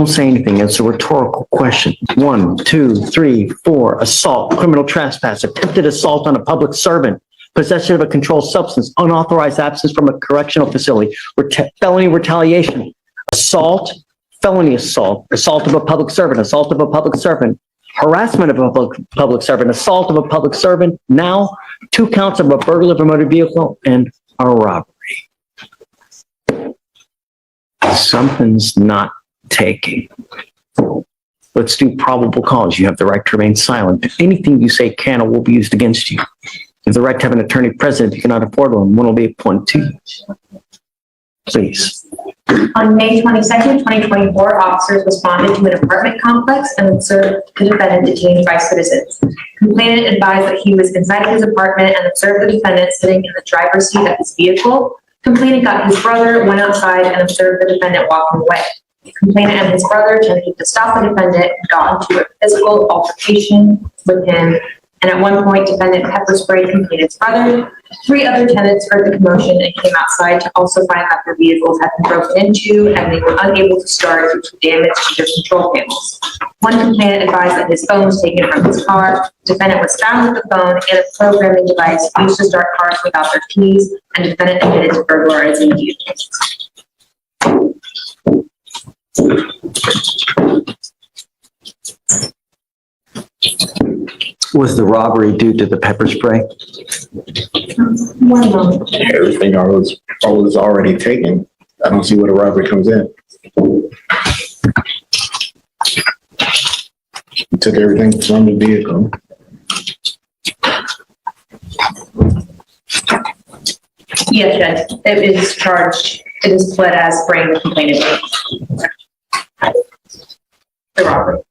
Don't say anything. It's a rhetorical question. 1, 2, 3, 4, assault, criminal trespass, attempted assault on a public servant, possession of a controlled substance, unauthorized absence from a correctional facility, felony retaliation, assault, felony assault, assault of a public servant, harassment of a public servant, assault of a public servant, now 2 counts of a burglary of a motor vehicle and a robbery. Something's not taking. Let's do probable cause. You have the right to remain silent. Anything you say can or will be used against you. You have the right to have an attorney present if you cannot afford one. One will be appointed to you. Please. On May 22nd, 2024, officers responded to an apartment complex and observed the defendant detained by citizens. Complainant advised that he was inside his apartment and observed the defendant sitting in the driver's seat of his vehicle. Complainant got his brother, went outside, and observed the defendant walking away. Complainant and his brother attempted to stop the defendant and got into a physical altercation with him. And at one point, defendant pepper sprayed complainant's brother. 3 other tenants heard the commotion and came outside to also find that their vehicles had been broken into and they were unable to start due to damage to their control panels. One complainant advised that his phone was taken from his car. Defendant was found with the phone and a programming device used to start cars without their keys, and defendant admitted to burglarizing vehicles. Was the robbery due to the pepper spray? One moment. Everything was already taken. I don't see where the robbery comes in. He took everything from the vehicle. Yes, Judge. It is charged. It is pled as spraying the complainant. The robbery.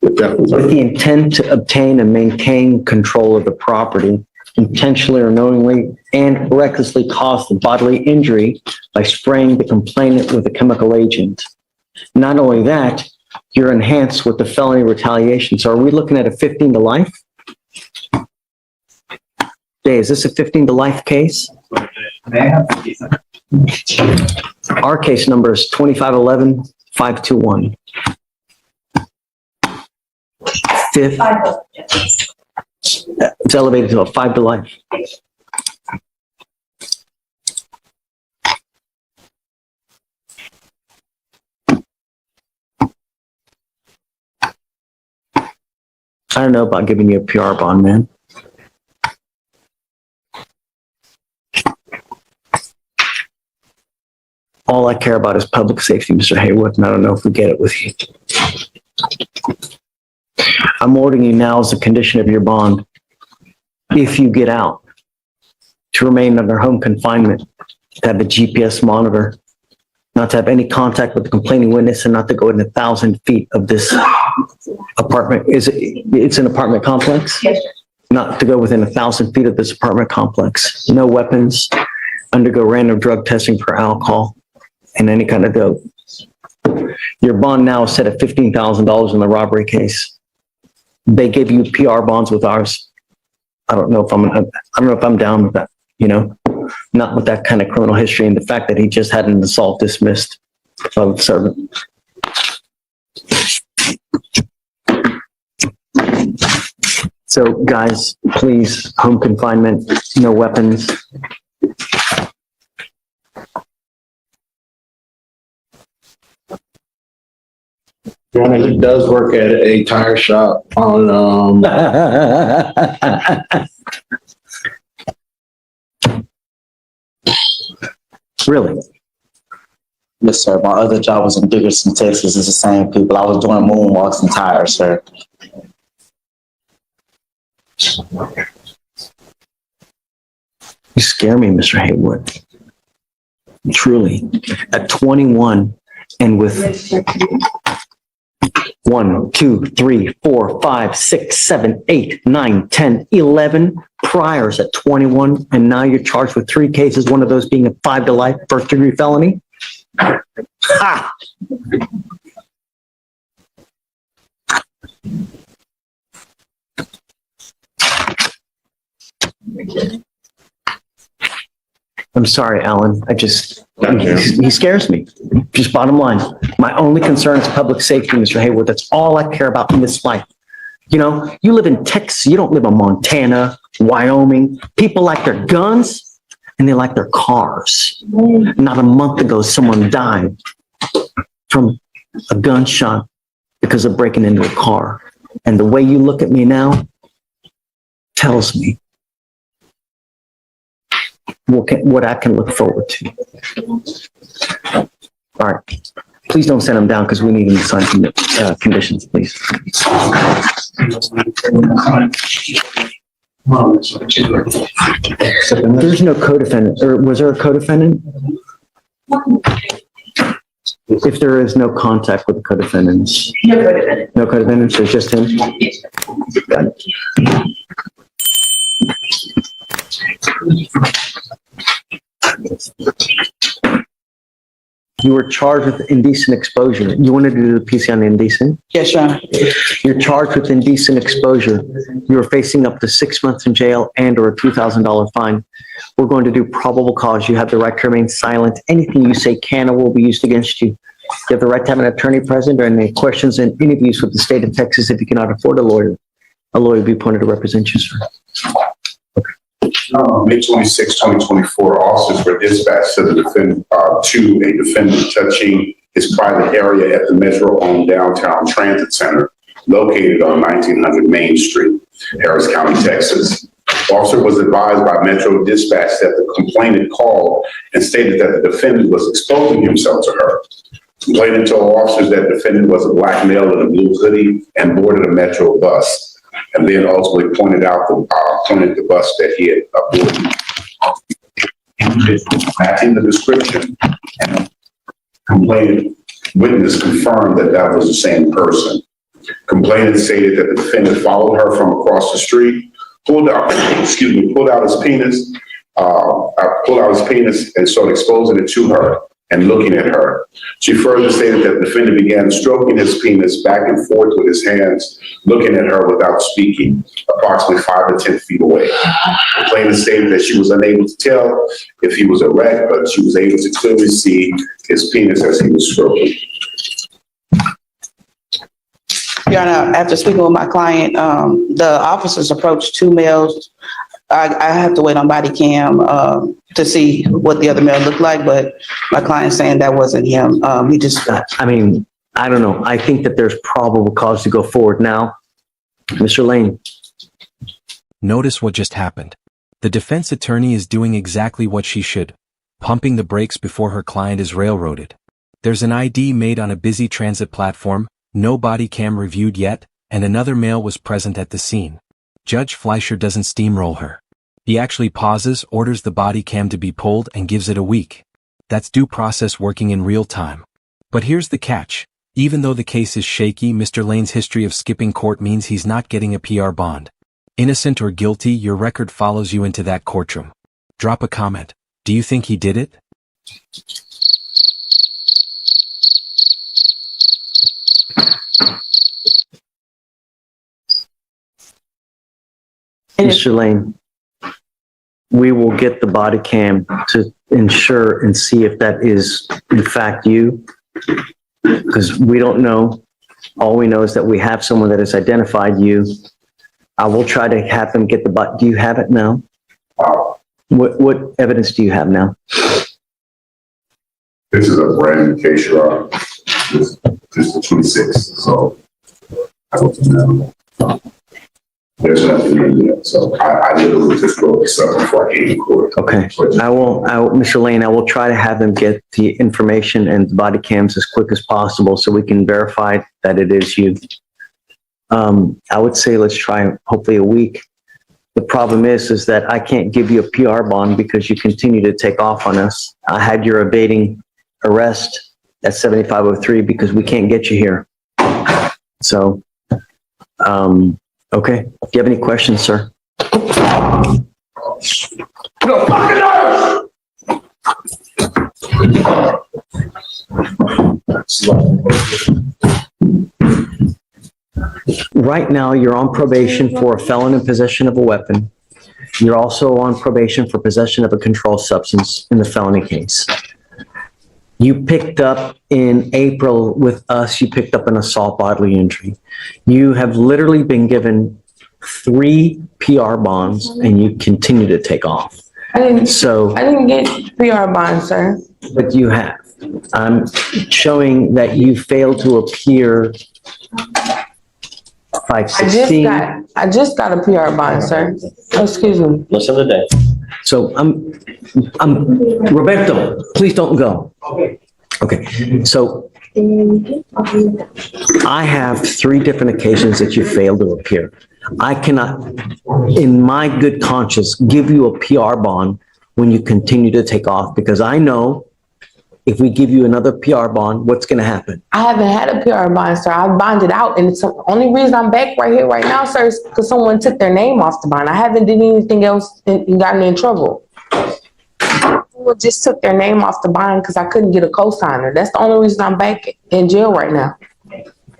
With the intent to obtain and maintain control of the property, intentionally or knowingly and recklessly cause the bodily injury by spraying the complainant with a chemical agent. Not only that, you're enhanced with the felony retaliation. So are we looking at a 15 to life? Jay, is this a 15 to life case? Our case number is 2511-521. Fifth, it's elevated to a 5 to life. I don't know about giving you a PR bond, man. All I care about is public safety, Mr. Haywood, and I don't know if we get it with you. I'm ordering you now as a condition of your bond, if you get out, to remain under home confinement, to have a GPS monitor, not to have any contact with the complaining witness, and not to go in 1,000 feet of this apartment. It's an apartment complex? Yes, sir. Not to go within 1,000 feet of this apartment complex. No weapons, undergo random drug testing for alcohol and any kind of dope. Your bond now is set at $15,000 in the robbery case. They gave you PR bonds with ours. I don't know if I'm down with that, you know, not with that kind of criminal history and the fact that he just had an assault dismissed of servant. So guys, please, home confinement, no weapons. He does work at a tire shop on, Really? Yes, sir. My other job was in Dickerson, Texas. It's the same people. I was doing moonwalks and tires, sir. You scare me, Mr. Haywood. Truly. At 21 and with 1, 2, 3, 4, 5, 6, 7, 8, 9, 10, 11 priors at 21, and now you're charged with 3 cases, one of those being a 5 to life first degree felony? Ha! I'm sorry, Alan. Gotcha. He scares me. Just bottom line. My only concern is public safety, Mr. Hayward. That's all I care about in this life. You know, you live in Texas. You don't live in Montana, Wyoming. People like their guns and they like their cars. Not a month ago, someone died from a gunshot because of breaking into a car. And the way you look at me now tells me what I can look forward to. All right. Please don't send him down because we need him to sign conditions, please. There's no co-defendant, or was there a co-defendant? If there is no contact with the co-defendants. No co-defendant. No co-defendants, there's just him? Got it. You were charged with indecent exposure. You wanted to do the PC on indecent? Yes, Your Honor. You're charged with indecent exposure. You are facing up to 6 months in jail and or a $2,000 fine. We're going to do probable cause. You have the right to remain silent. Anything you say can or will be used against you. You have the right to have an attorney present during any questions and interviews with the state of Texas. If you cannot afford a lawyer will be appointed to represent you, sir. May 26, 2024, officers were dispatched to a defendant touching his private area at the Metro-owned downtown transit center located on 1900 Main Street, Harris County, Texas. Officer was advised by Metro Dispatch that the complainant called and stated that the defendant was exposing himself to her. Complainant told officers that the defendant was a black male in a blue hoodie and boarded a Metro bus, and then ultimately pointed the bus that he had boarded. Matching the description, and complainant witness confirmed that that was the same person. Complainant stated that the defendant followed her from across the street, pulled out his penis, and started exposing it to her and looking at her. She further stated that the defendant began stroking his penis back and forth with his hands, looking at her without speaking, approximately 5 to 10 feet away. The complainant stated that she was unable to tell if he was erect, but she was able to clearly see his penis as he was stroking. Your Honor, after speaking with my client, the officers approached two males. I have to wait on body cam to see what the other male looked like, but my client's saying that wasn't him. He just... I mean, I don't know. I think that there's probable cause to go forward now. Mr. Lane. Notice what just happened. The defense attorney is doing exactly what she should, pumping the brakes before her client is railroaded. There's an ID made on a busy transit platform, no body cam reviewed yet, and another male was present at the scene. Judge Fleischer doesn't steamroll her. He actually pauses, orders the body cam to be pulled, and gives it a week. That's due process working in real time. But here's the catch. Even though the case is shaky, Mr. Lane's history of skipping court means he's not getting a PR bond. Innocent or guilty, your record follows you into that courtroom. Drop a comment. Do you think he did it? Mr. Lane, we will get the body cam to ensure and see if that is in fact you, because we don't know. All we know is that we have someone that has identified you. I will try to have them get the body. Do you have it now? What evidence do you have now? This is a brand new case, Your Honor. This is the 26th, so I don't know. There's nothing in yet, so I literally just wrote this up before I came to court. Okay, Mr. Lane, I will try to have them get the information and the body cams as quick as possible so we can verify that it is you. I would say let's try hopefully a week. The problem is that I can't give you a PR bond because you continue to take off on us. I had your evading arrest at 7503 because we can't get you here. So, okay. Do you have any questions, sir? Right now, you're on probation for a felon in possession of a weapon. You're also on probation for possession of a controlled substance in the felony case. You picked up in April with us, you picked up an assault bodily injury. You have literally been given 3 PR bonds and you continue to take off. I didn't So, get PR bond, sir. but you have. I'm showing that you failed to appear 516. I just got a PR bond, sir. Excuse me. Listen to the day. So Roberto, please don't go. Okay, so I have 3 different occasions that you failed to appear. I cannot, in my good conscience, give you a PR bond when you continue to take off, because I know if we give you another PR bond, what's going to happen? I haven't had a PR bond, sir. I bonded out, and it's the only reason I'm back right here, right now, sir, is because someone took their name off the bond. I haven't did anything else and gotten in trouble. Someone just took their name off the bond because I couldn't get a co-signer. That's the only reason I'm back in jail right now.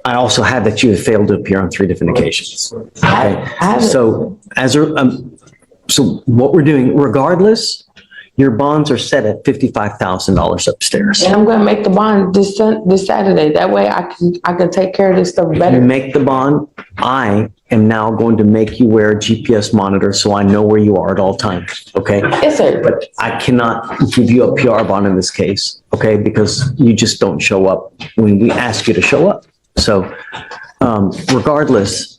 I also have that you have failed to appear on 3 different occasions. Okay, so so what we're doing, regardless, your bonds are set at $55,000 upstairs. And I'm going to make the bond this Saturday. That way I can take care of this stuff You better. make the bond, I am now going to make you wear a GPS monitor so I know where you are at all times, okay? Yes, sir. But I cannot give you a PR bond in this case, okay? Because you just don't show up when we ask you to show up. So regardless,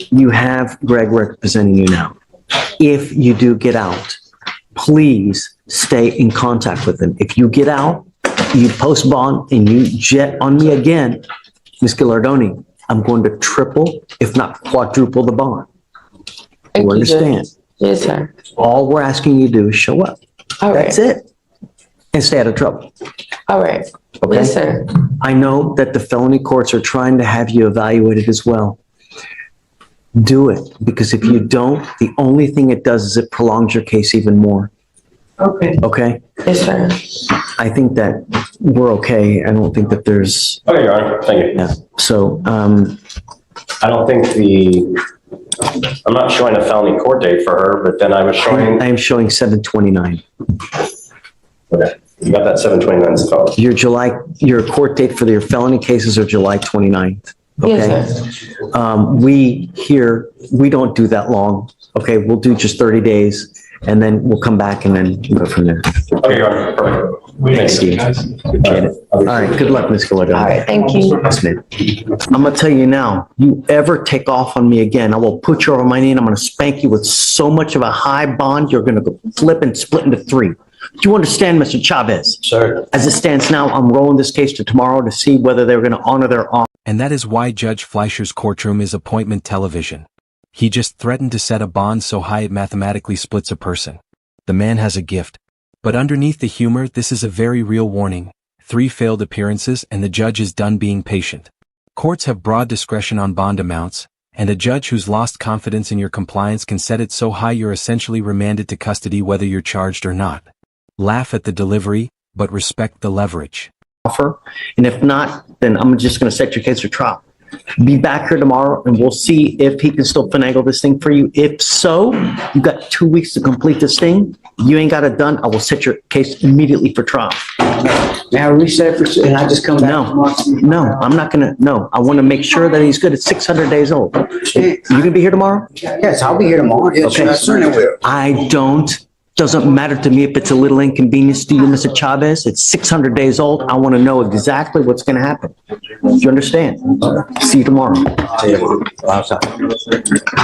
you have Greg representing you now. If you do get out, please stay in contact with him. If you get out, you post bond and you jet on me again, Ms. Gilardoni, I'm going to triple, if not quadruple the bond. Thank You you, understand? Judge. Yes, sir. All we're asking you to do is show up. All right. That's it. And stay out of trouble. All right. Okay? Yes, sir. I know that the felony courts are trying to have you evaluated as well. Do it, because if you don't, the only thing it does is it prolongs your case even more. Okay. Okay? Yes, sir. I think that we're okay. I don't think that there's, Okay, Your Honor, thank you. yeah. So, I don't think I'm not showing a felony court date for her, but then I was showing, I am showing 7/29. okay, you got that 7/29 phone. Your court date for your felony cases are July 29th. Okay? Yes, sir. We don't do that long. Okay, we'll do just 30 days and then we'll come back and then go from there. Okay, Your Honor, perfect. Thanks, Steve. Appreciate it. All right, good luck, Ms. Gallardo. All right. Thank you. Yes, ma'am. I'm gonna tell you now, you ever take off on me again, I will put you over my knee and I'm gonna spank you with so much of a high bond, you're gonna go flip and split into 3. Do you understand, Mr. Chavez? Sir. As it stands now, I'm rolling this case to tomorrow to see whether they're gonna honor their offer. And that is why Judge Fleischer's courtroom is appointment television. He just threatened to set a bond so high it mathematically splits a person. The man has a gift. But underneath the humor, this is a very real warning. 3 failed appearances and the judge is done being patient. Courts have broad discretion on bond amounts, and a judge who's lost confidence in your compliance can set it so high you're essentially remanded to custody whether you're charged or not. Laugh at the delivery, but respect the leverage. Offer, and if not, then I'm just gonna set your case for trial. Be back here tomorrow and we'll see if he can still finagle this thing for you. If so, you've got 2 weeks to complete this thing. You ain't got it done, I will set your case immediately for trial. Now reset for, and I just come back tomorrow? No, I'm not gonna, no, I wanna make sure that he's good at 600 days old. You gonna be here tomorrow? Yes, I'll be here tomorrow. Yes, Okay. I certainly will. I doesn't matter to me if it's a little inconvenience to you, Mr. Chavez. It's 600 days old. I want to know exactly what's going to happen. You understand? See you tomorrow.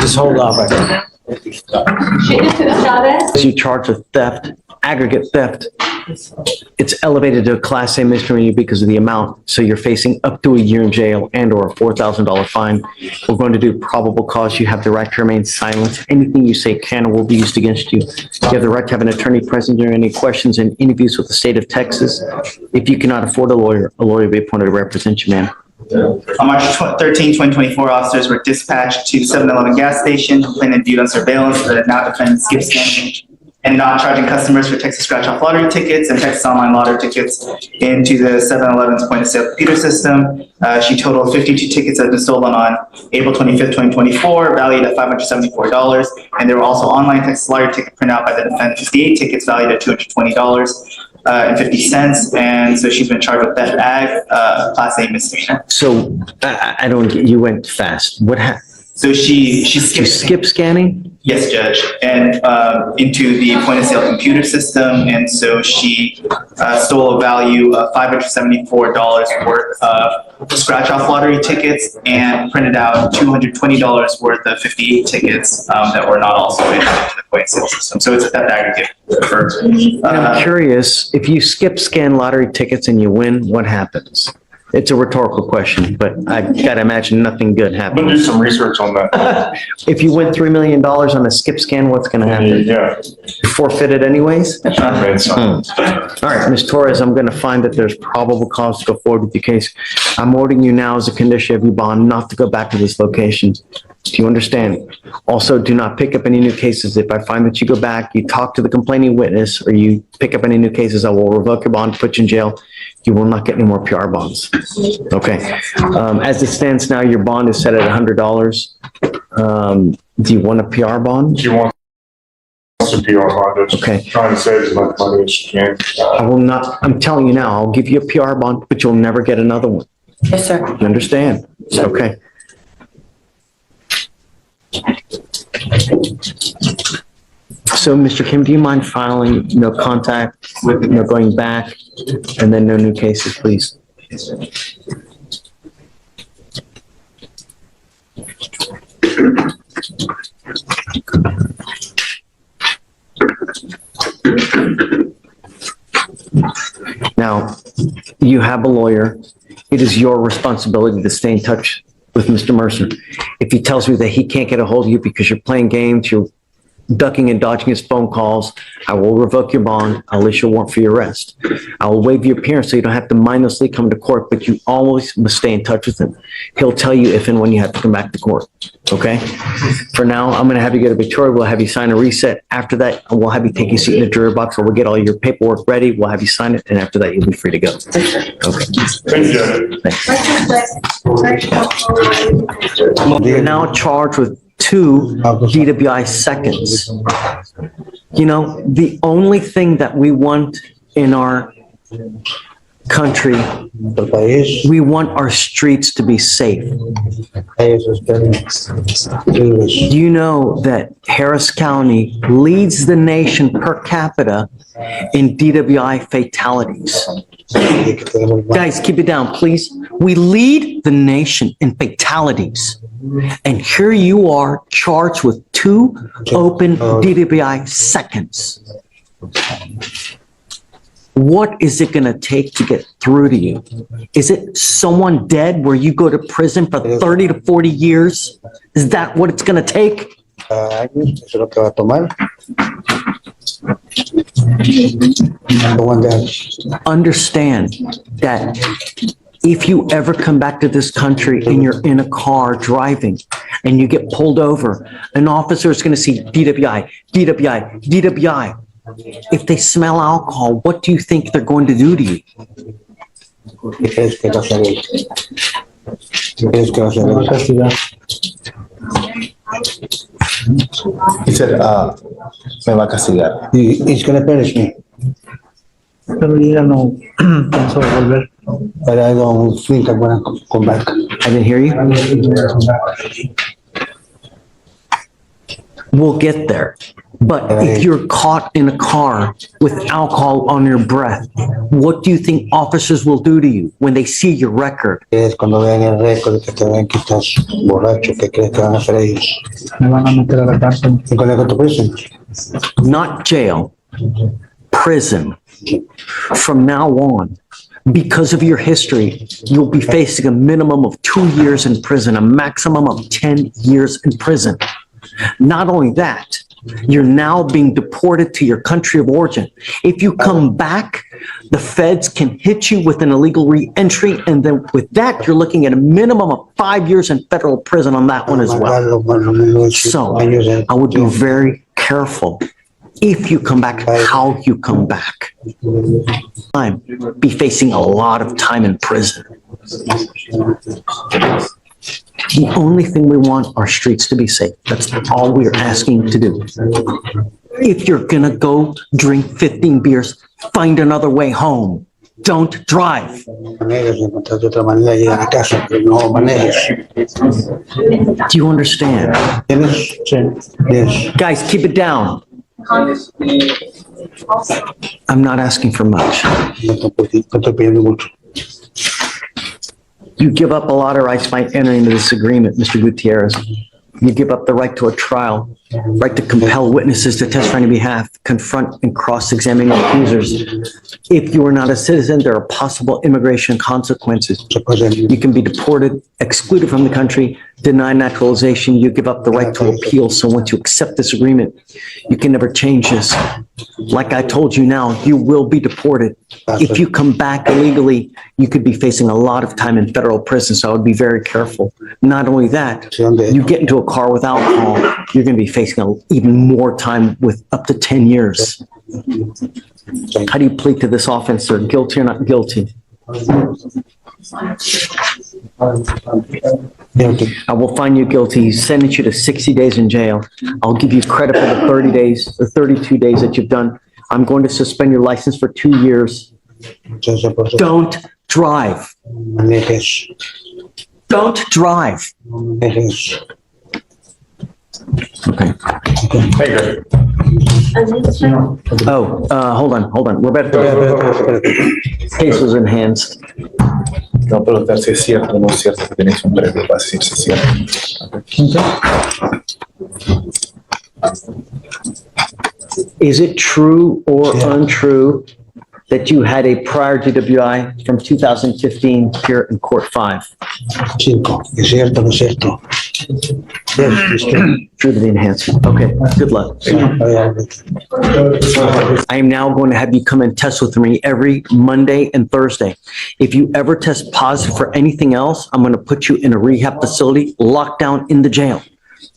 Just hold off right now. Chavez? You charged with theft, aggregate theft. It's elevated to a Class A misdemeanor because of the amount. So you're facing up to a year in jail and or a $4,000 fine. We're going to do probable cause. You have the right to remain silent. Anything you say can or will be used against you. You have the right to have an attorney present during any questions and interviews with the state of Texas. If you cannot afford a lawyer will be appointed to represent you, ma'am. On March 13, 2024, officers were dispatched to 7-Eleven gas station. Complainant viewed on surveillance the now defendant skip scan and not charging customers for Texas scratch-off lottery tickets and Texas online lottery tickets into the 7-Eleven's point-of-sale computer system. She totaled 52 tickets that have been stolen on April 25th, 2024, valued at $574. And there were also online Texas lottery ticket printout by the defendant, 58 tickets valued at $220.50. And so she's been charged with theft ag, class A misdemeanor. So I don't, you went fast. What happened? So she You skip scanning? Yes, Judge, and into the point-of-sale computer system, and so she stole a value of $574 worth of scratch-off lottery tickets and printed out $220 worth of 58 tickets that were not also entered into the point-of-sale system. So it's a theft aggregate. I'm curious, if you skip scan lottery tickets and you win, what happens? It's a rhetorical question, but I gotta imagine nothing good I'm happens. gonna do some research on that. If you win $3 million on a skip scan, what's gonna happen? Yeah. Forfeit it anyways? I made some. All right, Ms. Torres, I'm gonna find that there's probable cause to go forward with your case. I'm ordering you now as a condition of your bond not to go back to this location. Do you understand? Also, do not pick up any new cases. If I find that you go back, you talk to the complaining witness, or you pick up any new cases, I will revoke your bond, put you in jail. You will not get any more PR bonds. Okay. As it stands now, your bond is set at $100. Do you want a PR bond? She wants a PR bond, just Okay. trying to save as much money as she can. I will not, I'm telling you now, I'll give you a PR bond, but you'll never get another one. Yes, sir. You understand? Okay. So, Mr. Kim, do you mind filing no contact, no going back, and then no new cases, please? Now, you have a lawyer. It is your responsibility to stay in touch with Mr. Mercer. If he tells you that he can't get a hold of you because you're playing games, you're ducking and dodging his phone calls, I will revoke your bond. I'll issue a warrant for your arrest. I will waive your appearance so you don't have to mindlessly come to court, but you always must stay in touch with him. He'll tell you if and when you have to come back to court, okay? For now, I'm gonna have you go to Victoria. We'll have you sign a reset. After that, we'll have you take your seat in the jury box, or we'll get all your paperwork ready. We'll have you sign it, and after that, you'll be free to go. Okay. Thank you. Thanks. You're now charged with 2 DWI seconds. You know, the only thing that we want in our country, we want our streets to be safe. Do you know that Harris County leads the nation per capita in DWI fatalities? Guys, keep it down, please. We lead the nation in fatalities. And here you are charged with 2 open DWI seconds. What is it going to take to get through to you? Is it someone dead where you go to prison for 30 to 40 years? Is that what it's going to take? Understand that if you ever come back to this country and you're in a car driving and you get pulled over, an officer is going to see DWI, DWI, DWI. If they smell alcohol, what do you think they're going to do to you? He said, me va a castigar. He's gonna punish me. Pero ya no pienso volver. But I don't think I'm gonna come back. I didn't hear you. We'll get there. But if you're caught in a car with alcohol on your breath, what do you think officers will do to you when they see your record? Es cuando vean el récord que te ven que estás borracho, que crees que van a hacer ellos. Me van a meter a la cárcel. ¿Y con el prison? Not jail, prison. From now on, because of your history, you'll be facing a minimum of 2 years in prison, a maximum of 10 years in prison. Not only that, you're now being deported to your country of origin. If you come back, the feds can hit you with an illegal re-entry, and then with that, you're looking at a minimum of 5 years in federal prison on that one as well. So I would be very careful If you come back, how you come back. I'm be facing a lot of time in prison. The only thing we want are streets to be safe. That's all we're asking to do. If you're gonna go drink 15 beers, find another way home. Don't drive. Manejes, encontrar otra manera de llegar a casa, pero no manejes. Do you understand? ¿Tienes? Sí. Yes. Guys, keep it down. I'm not asking for much. No estoy pidiendo mucho. You give up a lot of rights by entering into this agreement, Mr. Gutierrez. You give up the right to a trial, right to compel witnesses to testify on your behalf, confront and cross-examine accusers. If you are not a citizen, there are possible immigration consequences. You can be deported, excluded from the country, denied naturalization. You give up the right to appeal. So once you accept this agreement, you can never change this. Like I told you now, you will be deported. If you come back illegally, you could be facing a lot of time in federal prison. So I would be very careful. Not only that, you get into a car with alcohol, you're going to be facing even more time with up to 10 years. How do you plead to this offense, sir? Guilty or not guilty? Guilty. I will find you guilty, sentence you to 60 days in jail. I'll give you credit for the 30 days, the 32 days that you've done. I'm going to suspend your license for 2 years. Don't drive. Manejes. Don't drive. Manejes. Okay. Hey, Oh, hold on. Roberto, case was enhanced. No preguntar si es cierto o no es cierto que tenéis un previo para decir si es cierto. Is it true or untrue that you had a prior DWI from 2015 here in Court 5? 5. ¿Es cierto o no es cierto? Yes, it's true. True to the enhancement. Okay, good luck. I am now going to have you come and test with me every Monday and Thursday. If you ever test positive for anything else, I'm going to put you in a rehab facility, locked down in the jail.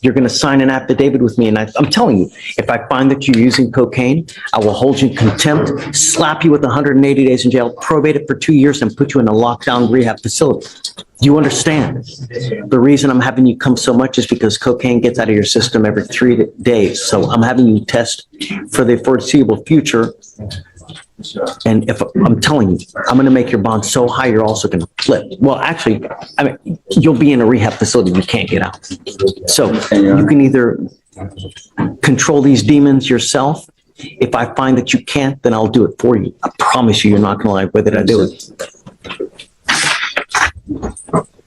You're going to sign an affidavit with me. And I'm telling you, if I find that you're using cocaine, I will hold you in contempt, slap you with 180 days in jail, probate it for 2 years, and put you in a lockdown rehab facility. Do you understand? The reason I'm having you come so much is because cocaine gets out of your system every 3 days. So I'm having you test for the foreseeable future. And if I'm telling you, I'm going to make your bond so high, you're also going to flip. Well, actually, I mean, you'll be in a rehab facility. You can't get out. So you can either control these demons yourself. If I find that you can't, then I'll do it for you. I promise you, you're not going to like whether I do it.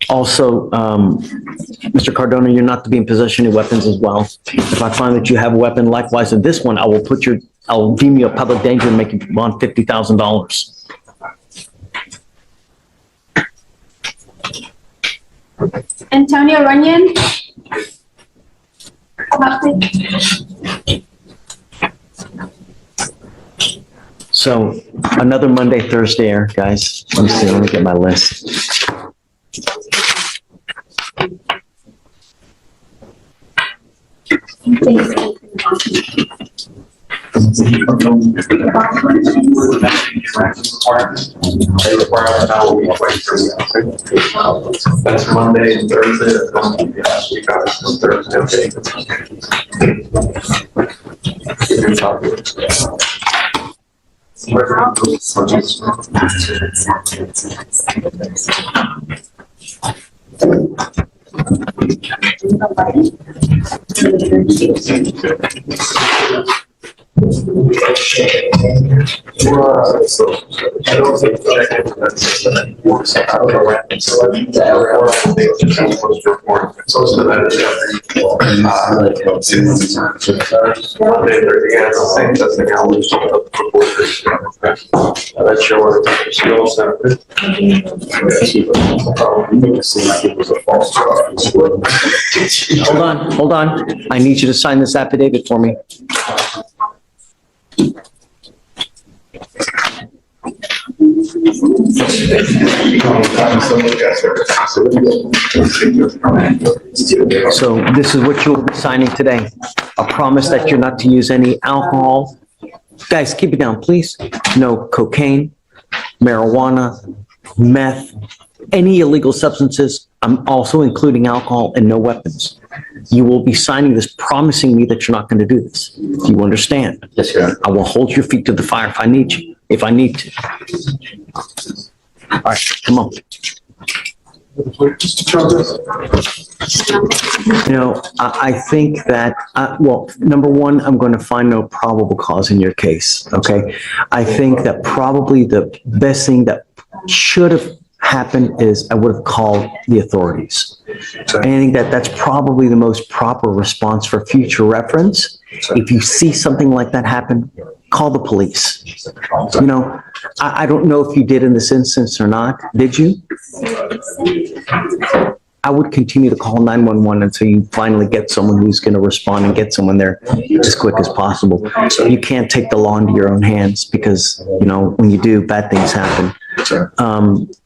Also, Mr. Cardona, you're not to be in possession of weapons as well. If I find that you have a weapon, likewise in this one, I'll deem you a public danger and make you bond $50,000. Antonio Runyon. So another Monday, Thursday air, guys. Let me see, let me get my list. That's Monday and Thursday. That's going to be last week. I was Thursday. That's your skill set. Hold on. I need you to sign this affidavit for me. So this is what you'll be signing today. A promise that you're not to use any alcohol. Guys, keep it down, please. No cocaine, marijuana, meth, any illegal substances. I'm also including alcohol and no weapons. You will be signing this promising me that you're not going to do this. Do you understand? Yes, sir. I will hold your feet to the fire if I need you, if I need to. All right, come on. You know, I think that, well, number one, I'm going to find no probable cause in your case, okay? I think that probably the best thing that should have happened is I would have called the authorities. I think that that's probably the most proper response for future reference. If you see something like that happen, call the police. You know, I don't know if you did in this instance or not. Did you? I would continue to call 911 until you finally get someone who's going to respond and get someone there as quick as possible. You can't take the law into your own hands because, you know, when you do, bad things happen.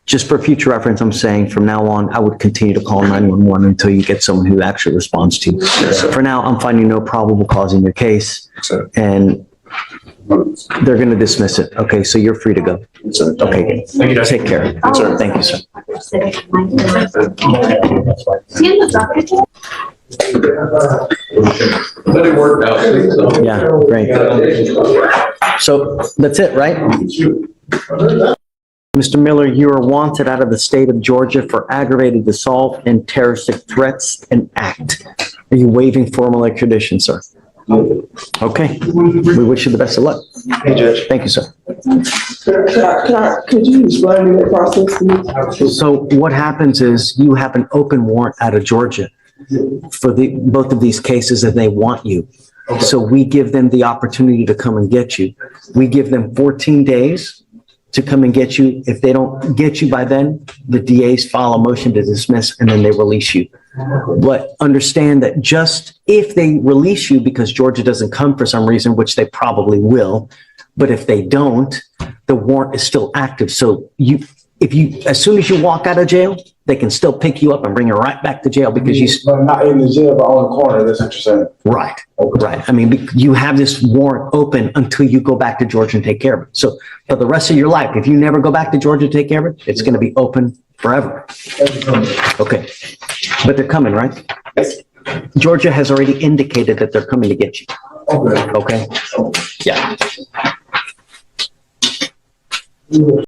Just for future reference, I'm saying from now on, I would continue to call 911 until you get someone who actually responds to you. For now, I'm finding no probable cause in your case, and they're going to dismiss it. Okay, so you're free to go. Okay, take care. Thank you, sir. Yeah, great. So that's it, right? Mr. Miller, you are wanted out of the state of Georgia for aggravated assault and terroristic threats and act. Are you waiving formal extradition, sir? Okay, we wish you the best of luck. Hey, Judge. Thank you, sir. Could you explain the process to me? So what happens is you have an open warrant out of Georgia for both of these cases and they want you. So we give them the opportunity to come and get you. We give them 14 days to come and get you. If they don't get you by then, the DAs file a motion to dismiss and then they release you. But understand that just if they release you because Georgia doesn't come for some reason, which they probably will, but if they don't, the warrant is still active. So as soon as you walk out of jail, they can still pick you up and bring you right back to jail because But not in the jail, but on the corner, that's what you're saying. Right, right. I mean, you have this warrant open until you go back to Georgia and take care of it. So for the rest of your life, if you never go back to Georgia to take care of it, it's going to be open forever. Okay. But they're coming, right? Yes. Georgia has already indicated that they're coming to get you. Okay. Okay? Yeah.